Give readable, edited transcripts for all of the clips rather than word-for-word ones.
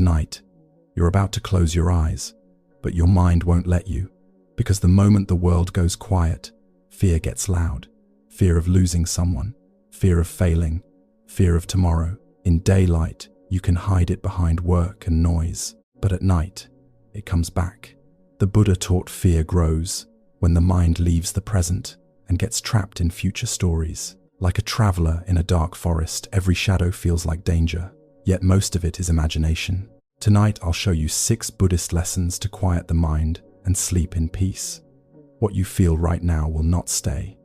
Tonight, you're about to close your eyes, but your mind won't let you, because the moment the world goes quiet, fear gets loud. Fear of losing someone, fear of failing, fear of tomorrow. In daylight, you can hide it behind work and noise, but at night, it comes back. The Buddha taught fear grows when the mind leaves the present and gets trapped in future stories. Like a traveler in a dark forest, every shadow feels like danger, yet most of it is imagination. Tonight, I'll show you 6 Buddhist lessons to quiet the mind and sleep in peace. What you feel right now will not stay.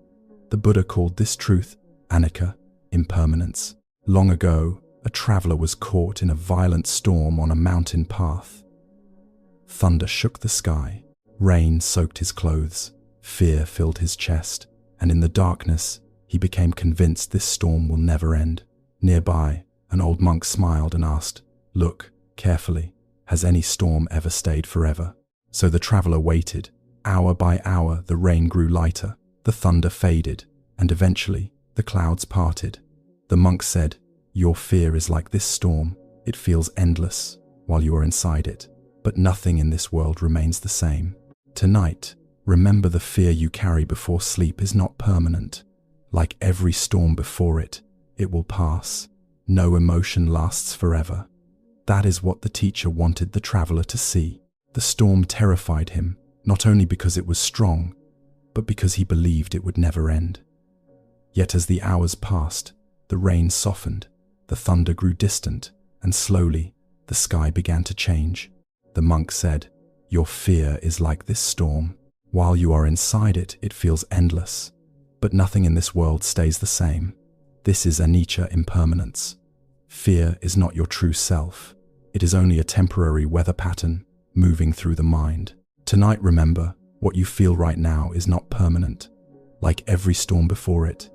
The Buddha called this truth Anicca, impermanence. Long ago, a traveler was caught in a violent storm on a mountain path. Thunder shook the sky, rain soaked his clothes, fear filled his chest, and in the darkness, he became convinced this storm will never end. Nearby, an old monk smiled and asked, "Look carefully, has any storm ever stayed forever?" So the traveler waited. Hour by hour, the rain grew lighter, the thunder faded, and eventually, the clouds parted. The monk said, "Your fear is like this storm. It feels endless while you are inside it, but nothing in this world remains the same. Tonight, remember the fear you carry before sleep is not permanent. Like every storm before it, it will pass. No emotion lasts forever." That is what the teacher wanted the traveler to see. The storm terrified him, not only because it was strong, but because he believed it would never end. Yet as the hours passed, the rain softened, the thunder grew distant, and slowly, the sky began to change. The monk said, "Your fear is like this storm. While you are inside it, it feels endless. But nothing in this world stays the same. This is Anicca, impermanence. Fear is not your true self. It is only a temporary weather pattern moving through the mind. Tonight, remember, what you feel right now is not permanent. Like every storm before it,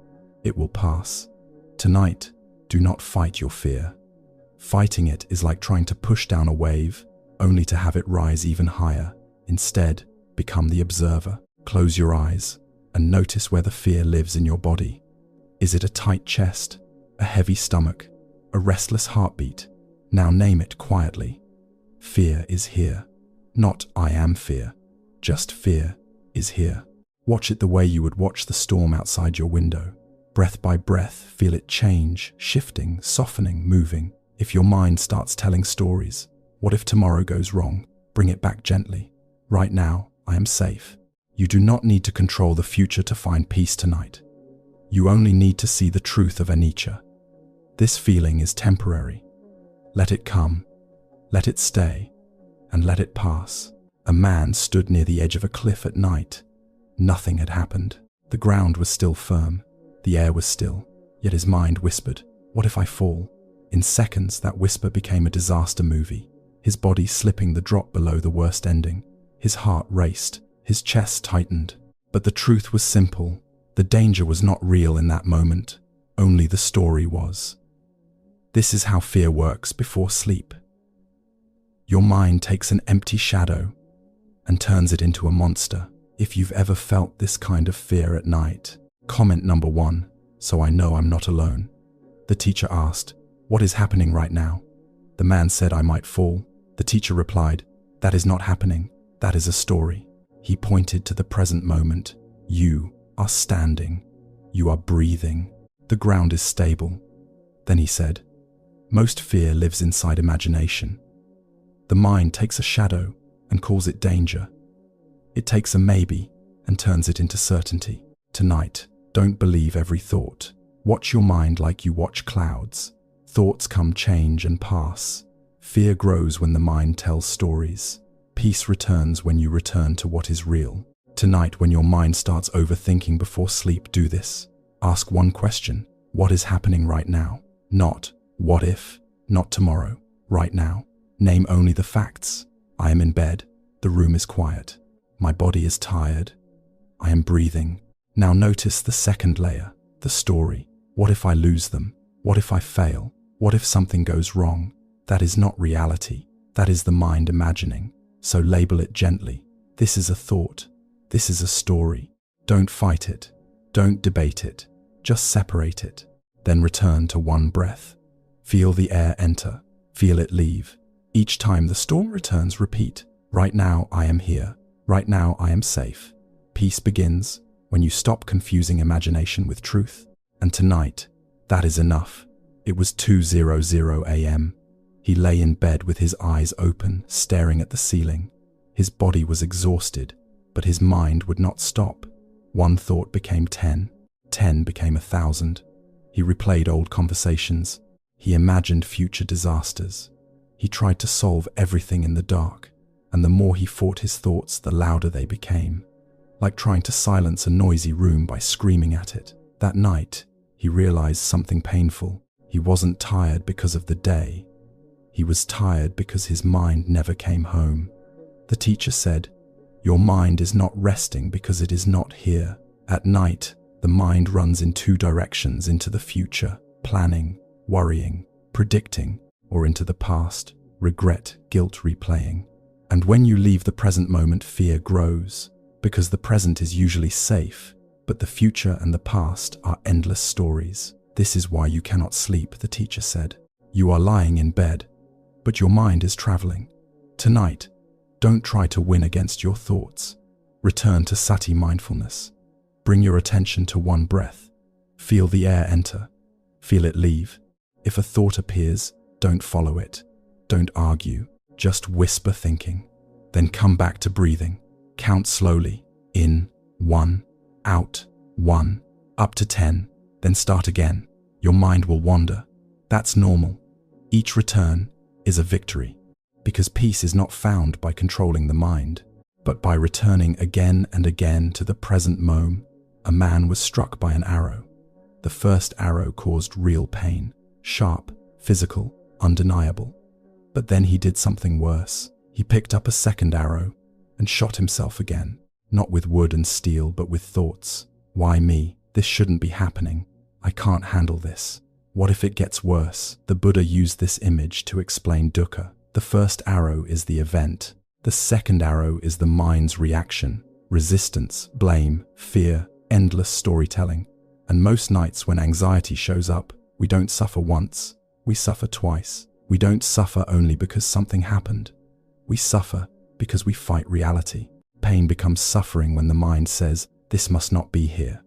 it will pass. Tonight, do not fight your fear. Fighting it is like trying to push down a wave, only to have it rise even higher. Instead, become the observer. Close your eyes and notice where the fear lives in your body. Is it a tight chest, a heavy stomach, a restless heartbeat? Now name it quietly. Fear is here. Not I am fear. Just fear is here. Watch it the way you would watch the storm outside your window. Breath by breath, feel it change, shifting, softening, moving. If your mind starts telling stories, what if tomorrow goes wrong? Bring it back gently. Right now, I am safe. You do not need to control the future to find peace tonight. You only need to see the truth of Anicca. This feeling is temporary. Let it come, let it stay, and let it pass. A man stood near the edge of a cliff at night. Nothing had happened. The ground was still firm. The air was still. Yet his mind whispered, "What if I fall?" In seconds, that whisper became a disaster movie. His body slipping the drop below the worst ending. His heart raced. His chest tightened. But the truth was simple. The danger was not real in that moment. Only the story was. This is how fear works before sleep. Your mind takes an empty shadow and turns it into a monster. If you've ever felt this kind of fear at night, comment number 1, so I know I'm not alone. The teacher asked, "What is happening right now?" The man said, "I might fall." The teacher replied, "That is not happening. That is a story." He pointed to the present moment. You are standing. You are breathing. The ground is stable. Then he said, "Most fear lives inside imagination. The mind takes a shadow and calls it danger. It takes a maybe and turns it into certainty. Tonight, don't believe every thought. Watch your mind like you watch clouds. Thoughts come, change, and pass. Fear grows when the mind tells stories. Peace returns when you return to what is real. Tonight, when your mind starts overthinking before sleep, do this. Ask one question. What is happening right now? Not, what if? Not tomorrow. Right now. Name only the facts. I am in bed. The room is quiet. My body is tired. I am breathing. Now notice the second layer, the story. What if I lose them? What if I fail? What if something goes wrong? That is not reality. That is the mind imagining. So label it gently. This is a thought. This is a story. Don't fight it. Don't debate it. Just separate it. Then return to one breath. Feel the air enter. Feel it leave. Each time the storm returns, repeat, right now I am here. Right now I am safe. Peace begins when you stop confusing imagination with truth. And tonight, that is enough. It was 2:00 a.m. He lay in bed with his eyes open, staring at the ceiling. His body was exhausted, but his mind would not stop. One thought became 10. 10 became 1,000. He replayed old conversations. He imagined future disasters. He tried to solve everything in the dark, and the more he fought his thoughts, the louder they became, like trying to silence a noisy room by screaming at it. That night, he realized something painful. He wasn't tired because of the day. He was tired because his mind never came home. The teacher said, "Your mind is not resting because it is not here." At night, the mind runs in two directions: into the future, planning, worrying, predicting, or into the past, regret, guilt, replaying. And when you leave the present moment, fear grows, because the present is usually safe, but the future and the past are endless stories. This is why you cannot sleep, the teacher said. You are lying in bed, but your mind is traveling. Tonight, don't try to win against your thoughts. Return to Sati mindfulness. Bring your attention to one breath. Feel the air enter. Feel it leave. If a thought appears, don't follow it. Don't argue. Just whisper thinking. Then come back to breathing. Count slowly. In, 1, out, 1, up to 10. Then start again. Your mind will wander. That's normal. Each return is a victory, because peace is not found by controlling the mind, but by returning again and again to the present moment. A man was struck by an arrow. The first arrow caused real pain, sharp, physical, undeniable. But then he did something worse. He picked up a second arrow and shot himself again, not with wood and steel, but with thoughts. Why me? This shouldn't be happening. I can't handle this. What if it gets worse? The Buddha used this image to explain dukkha. The first arrow is the event. The second arrow is the mind's reaction, resistance, blame, fear, endless storytelling. And most nights when anxiety shows up, we don't suffer once, we suffer twice. We don't suffer only because something happened. We suffer because we fight reality. Pain becomes suffering when the mind says, "This must not be here."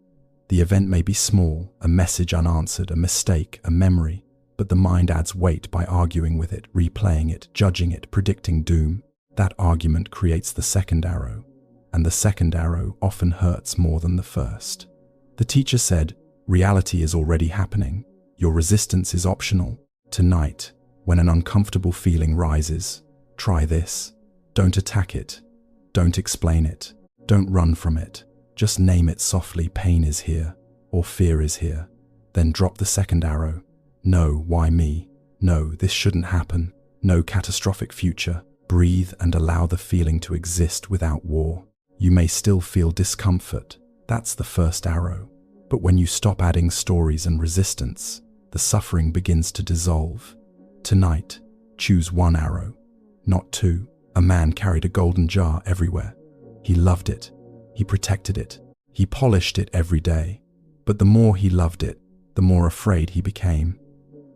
The event may be small, a message unanswered, a mistake, a memory, but the mind adds weight by arguing with it, replaying it, judging it, predicting doom. That argument creates the second arrow, and the second arrow often hurts more than the first. The teacher said, reality is already happening. Your resistance is optional. Tonight, when an uncomfortable feeling rises, try this. Don't attack it. Don't explain it. Don't run from it. Just name it softly. Pain is here, or fear is here. Then drop the second arrow. No, why me? No, this shouldn't happen. No catastrophic future. Breathe and allow the feeling to exist without war. You may still feel discomfort. That's the first arrow. But when you stop adding stories and resistance, the suffering begins to dissolve. Tonight, choose one arrow, not two. A man carried a golden jar everywhere. He loved it. He protected it. He polished it every day. But the more he loved it, the more afraid he became.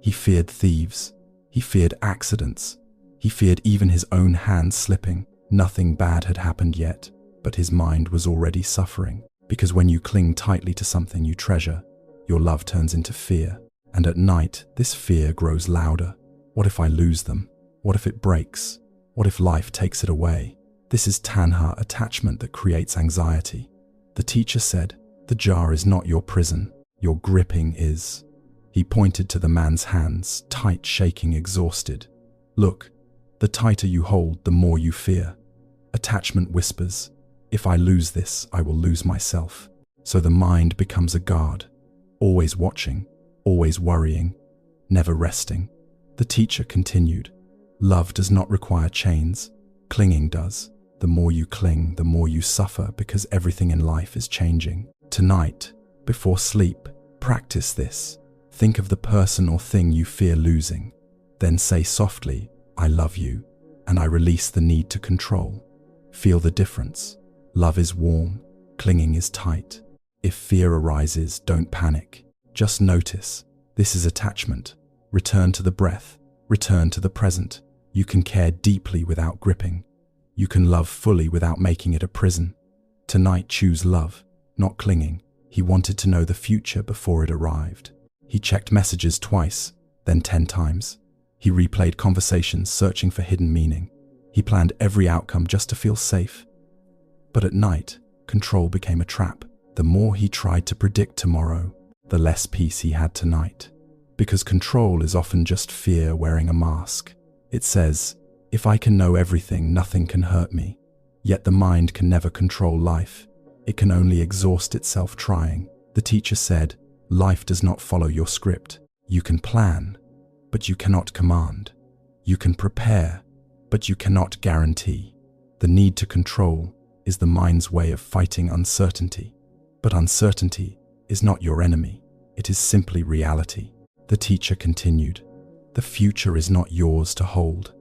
He feared thieves. He feared accidents. He feared even his own hand slipping. Nothing bad had happened yet, but his mind was already suffering. Because when you cling tightly to something you treasure, your love turns into fear. And at night, this fear grows louder. What if I lose them? What if it breaks? What if life takes it away? This is Tanha, attachment that creates anxiety. The teacher said, the jar is not your prison, your gripping is. He pointed to the man's hands, tight, shaking, exhausted. Look, the tighter you hold, the more you fear. Attachment whispers, if I lose this, I will lose myself. So the mind becomes a guard, always watching, always worrying, never resting. The teacher continued, love does not require chains, clinging does. The more you cling, the more you suffer because everything in life is changing. Tonight, before sleep, practice this. Think of the person or thing you fear losing. Then say softly, I love you, and I release the need to control. Feel the difference. Love is warm, clinging is tight. If fear arises, don't panic. Just notice. This is attachment. Return to the breath. Return to the present. You can care deeply without gripping. You can love fully without making it a prison. Tonight, choose love, not clinging. He wanted to know the future before it arrived. He checked messages twice, then 10 times. He replayed conversations, searching for hidden meaning. He planned every outcome just to feel safe. But at night, control became a trap. The more he tried to predict tomorrow, the less peace he had tonight. Because control is often just fear wearing a mask. It says, if I can know everything, nothing can hurt me. Yet the mind can never control life. It can only exhaust itself trying. The teacher said, life does not follow your script. You can plan, but you cannot command. You can prepare, but you cannot guarantee. The need to control is the mind's way of fighting uncertainty. But uncertainty is not your enemy. It is simply reality. The teacher continued, the future is not yours to hold,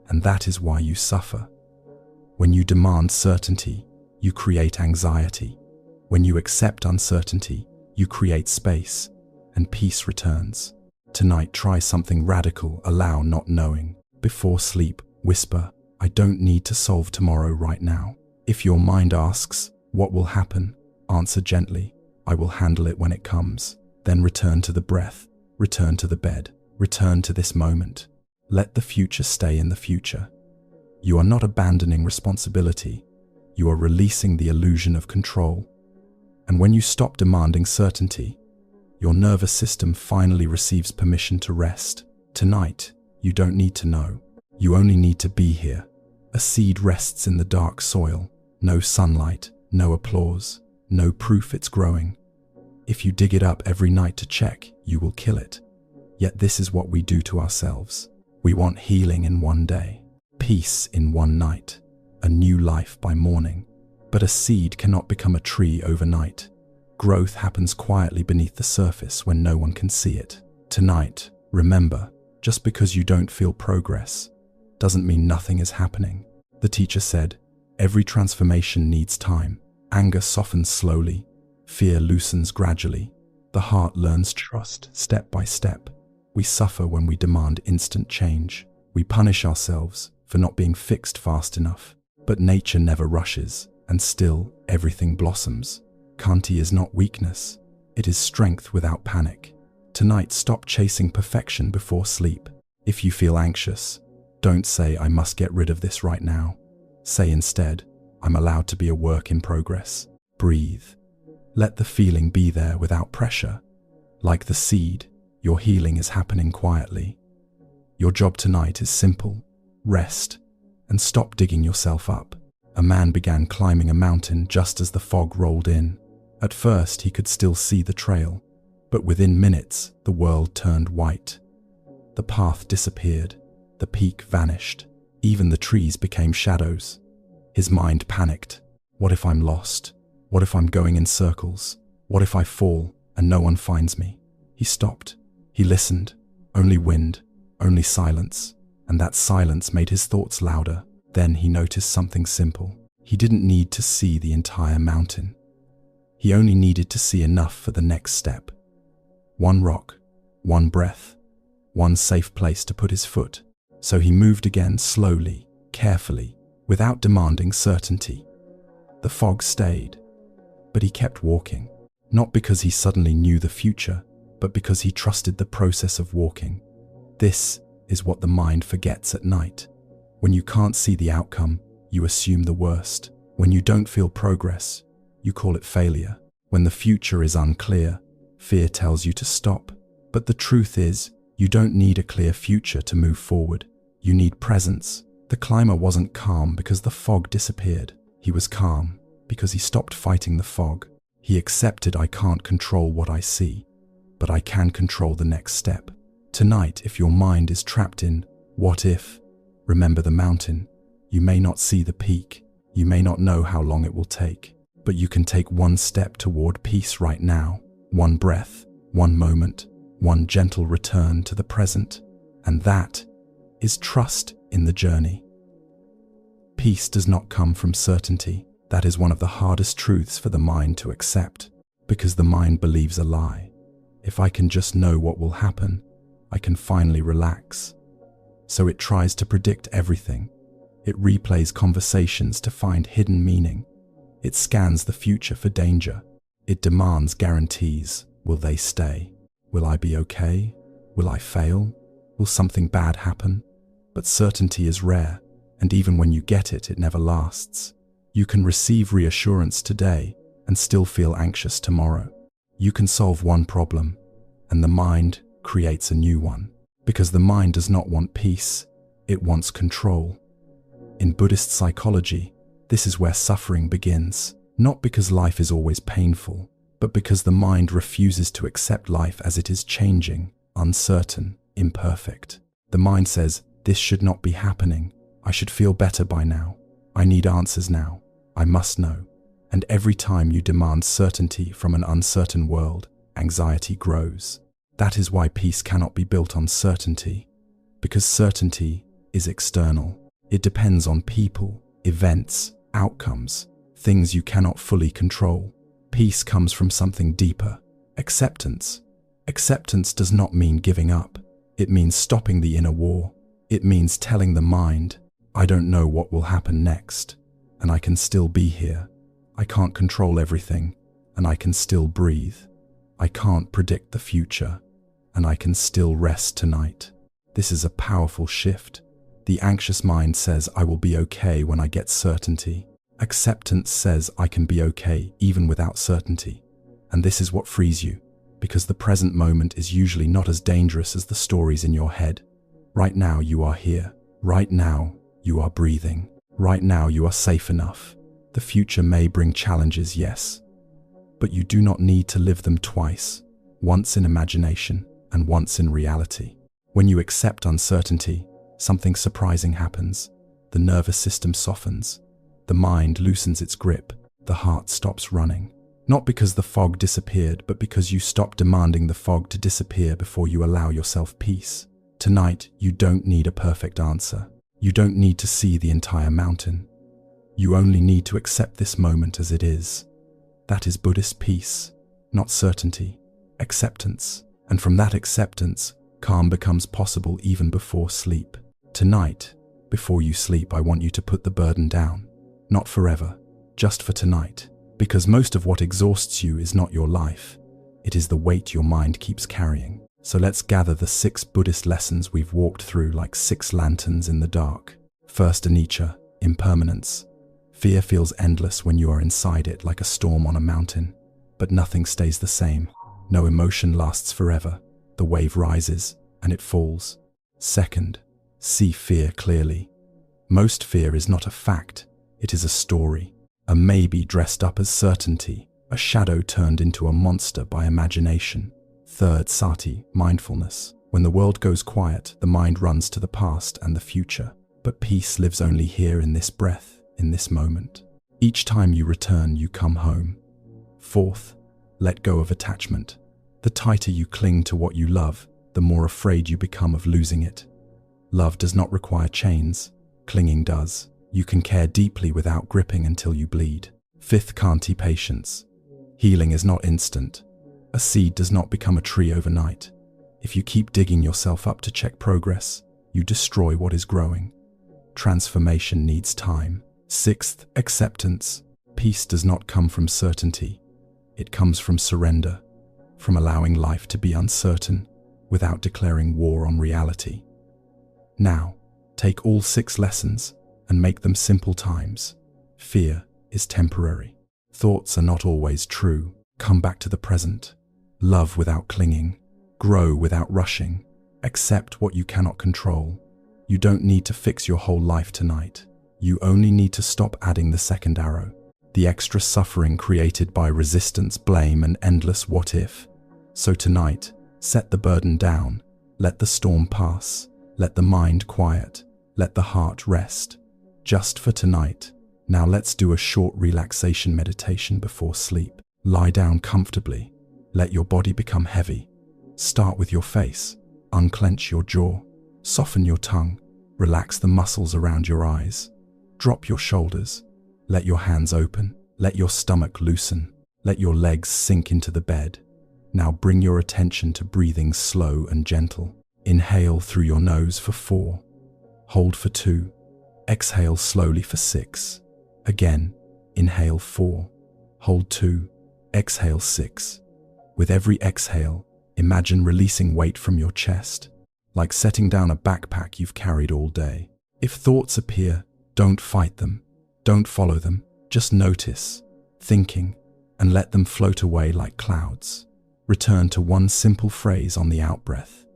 and that is why you suffer. When you demand certainty, you create anxiety. When you accept uncertainty, you create space, and peace returns. Tonight, try something radical. Allow not knowing. Before sleep, whisper, I don't need to solve tomorrow right now. If your mind asks, what will happen? Answer gently, I will handle it when it comes. Then return to the breath, return to the bed, return to this moment. Let the future stay in the future. You are not abandoning responsibility. You are releasing the illusion of control. And when you stop demanding certainty, your nervous system finally receives permission to rest. Tonight, you don't need to know. You only need to be here. A seed rests in the dark soil. No sunlight, no applause, no proof it's growing. If you dig it up every night to check, you will kill it. Yet this is what we do to ourselves. We want healing in one day, peace in one night, a new life by morning. But a seed cannot become a tree overnight. Growth happens quietly beneath the surface when no one can see it. Tonight, remember, just because you don't feel progress doesn't mean nothing is happening. The teacher said, every transformation needs time. Anger softens slowly. Fear loosens gradually. The heart learns trust step by step. We suffer when we demand instant change. We punish ourselves for not being fixed fast enough. But nature never rushes, and still everything blossoms. Kanti is not weakness. It is strength without panic. Tonight, stop chasing perfection before sleep. If you feel anxious, don't say, I must get rid of this right now. Say instead, I'm allowed to be a work in progress. Breathe. Let the feeling be there without pressure. Like the seed, your healing is happening quietly. Your job tonight is simple. Rest and stop digging yourself up. A man began climbing a mountain just as the fog rolled in. At first, he could still see the trail, but within minutes, the world turned white. The path disappeared. The peak vanished. Even the trees became shadows. His mind panicked. What if I'm lost? What if I'm going in circles? What if I fall and no one finds me? He stopped. He listened. Only wind, only silence. And that silence made his thoughts louder. Then he noticed something simple. He didn't need to see the entire mountain. He only needed to see enough for the next step. One rock, one breath, one safe place to put his foot. So he moved again slowly, carefully, without demanding certainty. The fog stayed, but he kept walking. Not because he suddenly knew the future, but because he trusted the process of walking. This is what the mind forgets at night. When you can't see the outcome, you assume the worst. When you don't feel progress, you call it failure. When the future is unclear, fear tells you to stop. But the truth is, you don't need a clear future to move forward. You need presence. The climber wasn't calm because the fog disappeared. He was calm because he stopped fighting the fog. He accepted, I can't control what I see, but I can control the next step. Tonight, if your mind is trapped in, what if? Remember the mountain. You may not see the peak. You may not know how long it will take, but you can take one step toward peace right now. One breath, one moment, one gentle return to the present. And that is trust in the journey. Peace does not come from certainty. That is one of the hardest truths for the mind to accept, because the mind believes a lie. If I can just know what will happen, I can finally relax. so it tries to predict everything. It replays conversations to find hidden meaning. It scans the future for danger. It demands guarantees. Will they stay? Will I be okay? Will I fail? Will something bad happen? But certainty is rare, and even when you get it, it never lasts. You can receive reassurance today and still feel anxious tomorrow. You can solve one problem, and the mind creates a new one. Because the mind does not want peace, it wants control. In Buddhist psychology, this is where suffering begins, not because life is always painful, but because the mind refuses to accept life as it is changing, uncertain, imperfect. The mind says, this should not be happening. I should feel better by now. I need answers now. I must know. And every time you demand certainty from an uncertain world, anxiety grows. That is why peace cannot be built on certainty, because certainty is external. It depends on people, events, outcomes, things you cannot fully control. Peace comes from something deeper, acceptance. Acceptance does not mean giving up. It means stopping the inner war. It means telling the mind, I don't know what will happen next, and I can still be here. I can't control everything, and I can still breathe. I can't predict the future, and I can still rest tonight. This is a powerful shift. The anxious mind says, I will be okay when I get certainty. Acceptance says, I can be okay even without certainty. And this is what frees you, because the present moment is usually not as dangerous as the stories in your head. Right now you are here. Right now you are breathing. Right now you are safe enough. The future may bring challenges, yes, but you do not need to live them twice, once in imagination and once in reality. When you accept uncertainty, something surprising happens. The nervous system softens. The mind loosens its grip. The heart stops running. Not because the fog disappeared, but because you stop demanding the fog to disappear before you allow yourself peace. Tonight, you don't need a perfect answer. You don't need to see the entire mountain. You only need to accept this moment as it is. That is Buddhist peace, not certainty, acceptance. And from that acceptance, calm becomes possible even before sleep. Tonight, before you sleep, I want you to put the burden down. Not forever, just for tonight. Because most of what exhausts you is not your life. It is the weight your mind keeps carrying. So let's gather the 6 Buddhist lessons we've walked through like 6 lanterns in the dark. First, Anicca, impermanence. Fear feels endless when you are inside it, like a storm on a mountain. But nothing stays the same. No emotion lasts forever. The wave rises and it falls. Second, see fear clearly. Most fear is not a fact. It is a story. A maybe dressed up as certainty. A shadow turned into a monster by imagination. Third, Sati, mindfulness. When the world goes quiet, the mind runs to the past and the future. But peace lives only here in this breath. In this moment. Each time you return, you come home. Fourth, let go of attachment. The tighter you cling to what you love, the more afraid you become of losing it. Love does not require chains. Clinging does. You can care deeply without gripping until you bleed. Fifth, Khanti, patience. Healing is not instant. A seed does not become a tree overnight. If you keep digging yourself up to check progress, you destroy what is growing. Transformation needs time. Sixth, acceptance. Peace does not come from certainty. It comes from surrender, from allowing life to be uncertain without declaring war on reality. Now, take all 6 lessons and make them simple times. Fear is temporary. Thoughts are not always true. Come back to the present. Love without clinging. Grow without rushing. Accept what you cannot control. You don't need to fix your whole life tonight. You only need to stop adding the second arrow, the extra suffering created by resistance, blame, and endless what if. So tonight, set the burden down, let the storm pass, let the mind quiet, let the heart rest. Just for tonight. Now let's do a short relaxation meditation before sleep. Lie down comfortably, let your body become heavy. Start with your face, unclench your jaw, soften your tongue, relax the muscles around your eyes. Drop your shoulders, let your hands open, let your stomach loosen, let your legs sink into the bed. Now bring your attention to breathing slow and gentle. Inhale through your nose for 4, Hold for 2. Exhale slowly for 6. Again, inhale 4. Hold 2. Exhale 6. With every exhale, imagine releasing weight from your chest, like setting down a backpack you've carried all day. If thoughts appear, don't fight them. Don't follow them. Just notice, thinking, and let them float away like clouds. Return to one simple phrase on the out-breath.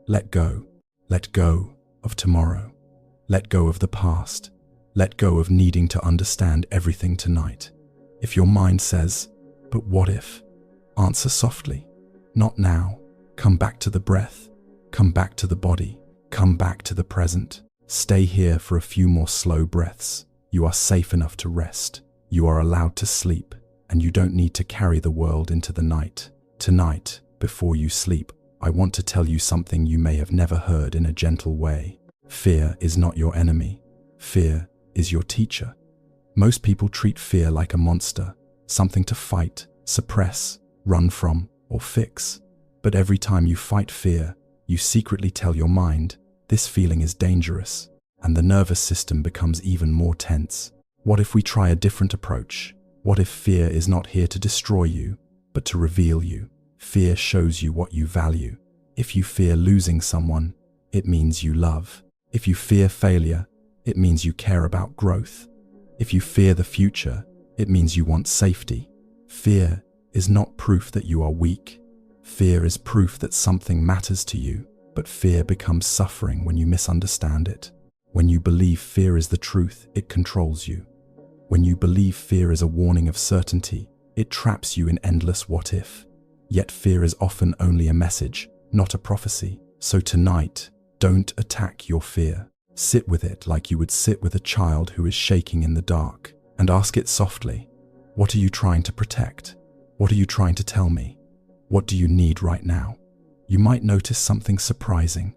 Let go. Let go of tomorrow. Let go of the past. Let go of needing to understand everything tonight. If your mind says, "But what if?" answer softly. Not now. Come back to the breath. Come back to the body. Come back to the present. Stay here for a few more slow breaths. You are safe enough to rest. You are allowed to sleep, and you don't need to carry the world into the night. Tonight, before you sleep, I want to tell you something you may have never heard in a gentle way. Fear is not your enemy. Fear is your teacher. Most people treat fear like a monster, something to fight, suppress, run from, or fix. But every time you fight fear, you secretly tell your mind, this feeling is dangerous, and the nervous system becomes even more tense. What if we try a different approach? What if fear is not here to destroy you, but to reveal you? Fear shows you what you value. If you fear losing someone, it means you love. If you fear failure, it means you care about growth. If you fear the future, it means you want safety. Fear is not proof that you are weak. Fear is proof that something matters to you, but fear becomes suffering when you misunderstand it. When you believe fear is the truth, it controls you. When you believe fear is a warning of certainty, it traps you in endless what if. Yet fear is often only a message, not a prophecy. So tonight, don't attack your fear. Sit with it like you would sit with a child who is shaking in the dark, and ask it softly, what are you trying to protect? What are you trying to tell me? What do you need right now? You might notice something surprising.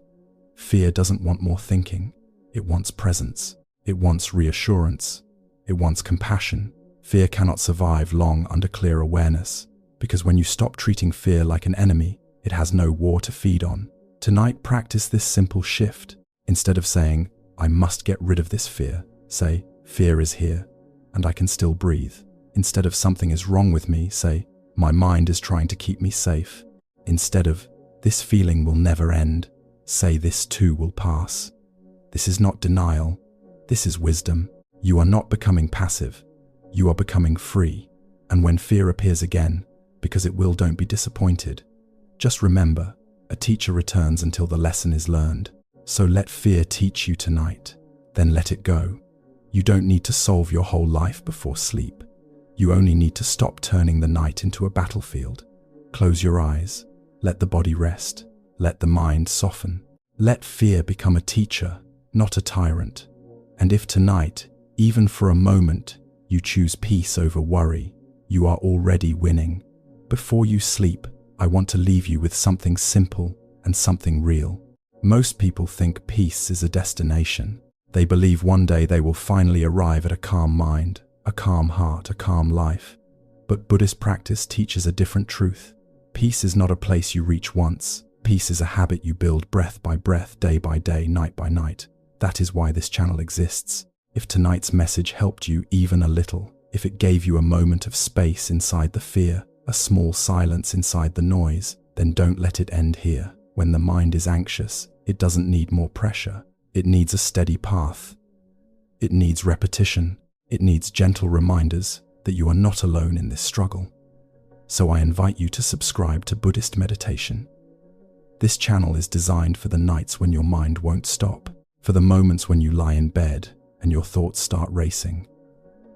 Fear doesn't want more thinking. It wants presence. It wants reassurance. It wants compassion. Fear cannot survive long under clear awareness, because when you stop treating fear like an enemy, it has no war to feed on. Tonight, practice this simple shift. Instead of saying, I must get rid of this fear, say, fear is here, and I can still breathe. Instead of something is wrong with me, say, my mind is trying to keep me safe. Instead of, this feeling will never end, say this too will pass. This is not denial. This is wisdom. You are not becoming passive. You are becoming free. And when fear appears again, because it will, don't be disappointed. Just remember, a teacher returns until the lesson is learned. So let fear teach you tonight, then let it go. You don't need to solve your whole life before sleep. You only need to stop turning the night into a battlefield. Close your eyes. Let the body rest. Let the mind soften. Let fear become a teacher, not a tyrant. And if tonight, even for a moment, you choose peace over worry, you are already winning. Before you sleep, I want to leave you with something simple and something real. Most people think peace is a destination. They believe one day they will finally arrive at a calm mind, a calm heart, a calm life. But Buddhist practice teaches a different truth. Peace is not a place you reach once. Peace is a habit you build breath by breath, day by day, night by night. That is why this channel exists. If tonight's message helped you even a little, if it gave you a moment of space inside the fear, a small silence inside the noise, then don't let it end here. When the mind is anxious, it doesn't need more pressure. It needs a steady path. It needs repetition. It needs gentle reminders that you are not alone in this struggle. So I invite you to subscribe to Buddhist Meditation. This channel is designed for the nights when your mind won't stop, for the moments when you lie in bed and your thoughts start racing,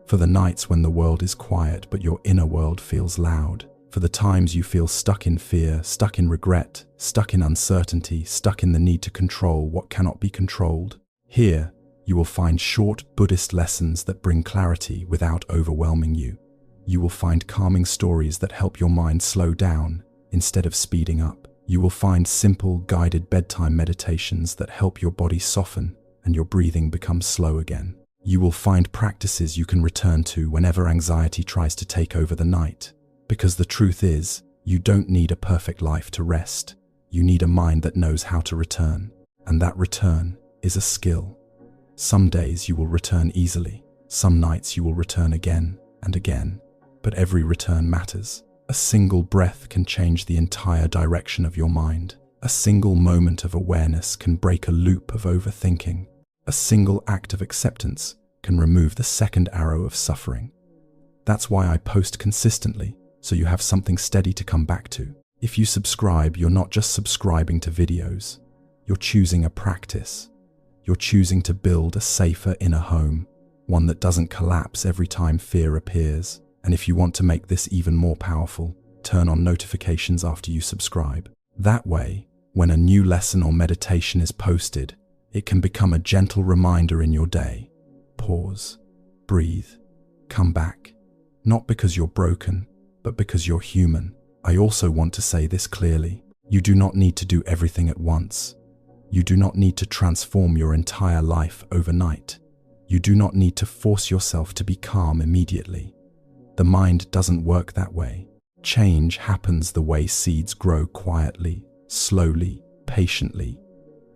for the nights when the world is quiet but your inner world feels loud, for the times you feel stuck in fear, stuck in regret, stuck in uncertainty, stuck in the need to control what cannot be controlled. Here, you will find short Buddhist lessons that bring clarity without overwhelming you. You will find calming stories that help your mind slow down instead of speeding up. You will find simple, guided bedtime meditations that help your body soften and your breathing become slow again. You will find practices you can return to whenever anxiety tries to take over the night. Because the truth is, you don't need a perfect life to rest. You need a mind that knows how to return. And that return is a skill. Some days you will return easily. Some nights you will return again and again. But every return matters. A single breath can change the entire direction of your mind. A single moment of awareness can break a loop of overthinking. A single act of acceptance can remove the second arrow of suffering. That's why I post consistently, so you have something steady to come back to. If you subscribe, you're not just subscribing to videos. You're choosing a practice. You're choosing to build a safer inner home, one that doesn't collapse every time fear appears. And if you want to make this even more powerful, turn on notifications after you subscribe. That way, when a new lesson or meditation is posted, it can become a gentle reminder in your day. Pause, breathe, come back. Not because you're broken, but because you're human. I also want to say this clearly. You do not need to do everything at once. You do not need to transform your entire life overnight. You do not need to force yourself to be calm immediately. The mind doesn't work that way. Change happens the way seeds grow quietly, slowly, patiently,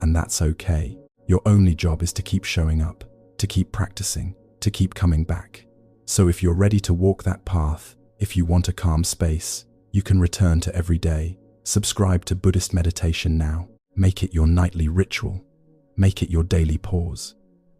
and that's okay. Your only job is to keep showing up, to keep practicing, to keep coming back. So if you're ready to walk that path, if you want a calm space, you can return to every day. Subscribe to Buddhist meditation now. Make it your nightly ritual. Make it your daily pause.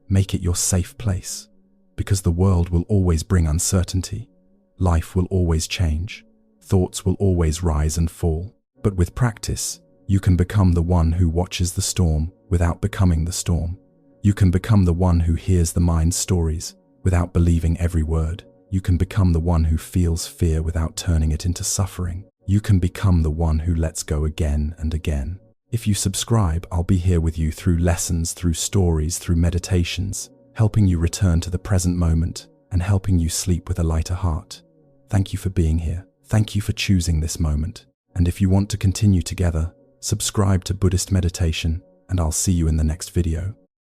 Make it your safe place. Because the world will always bring uncertainty. Life will always change. Thoughts will always rise and fall. But with practice, you can become the one who watches the storm without becoming the storm. You can become the one who hears the mind's stories without believing every word. You can become the one who feels fear without turning it into suffering. You can become the one who lets go again and again. If you subscribe, I'll be here with you through lessons, through stories, through meditations, helping you return to the present moment and helping you sleep with a lighter heart. Thank you for being here. Thank you for choosing this moment. And if you want to continue together, subscribe to Buddhist Meditation, and I'll see you in the next video.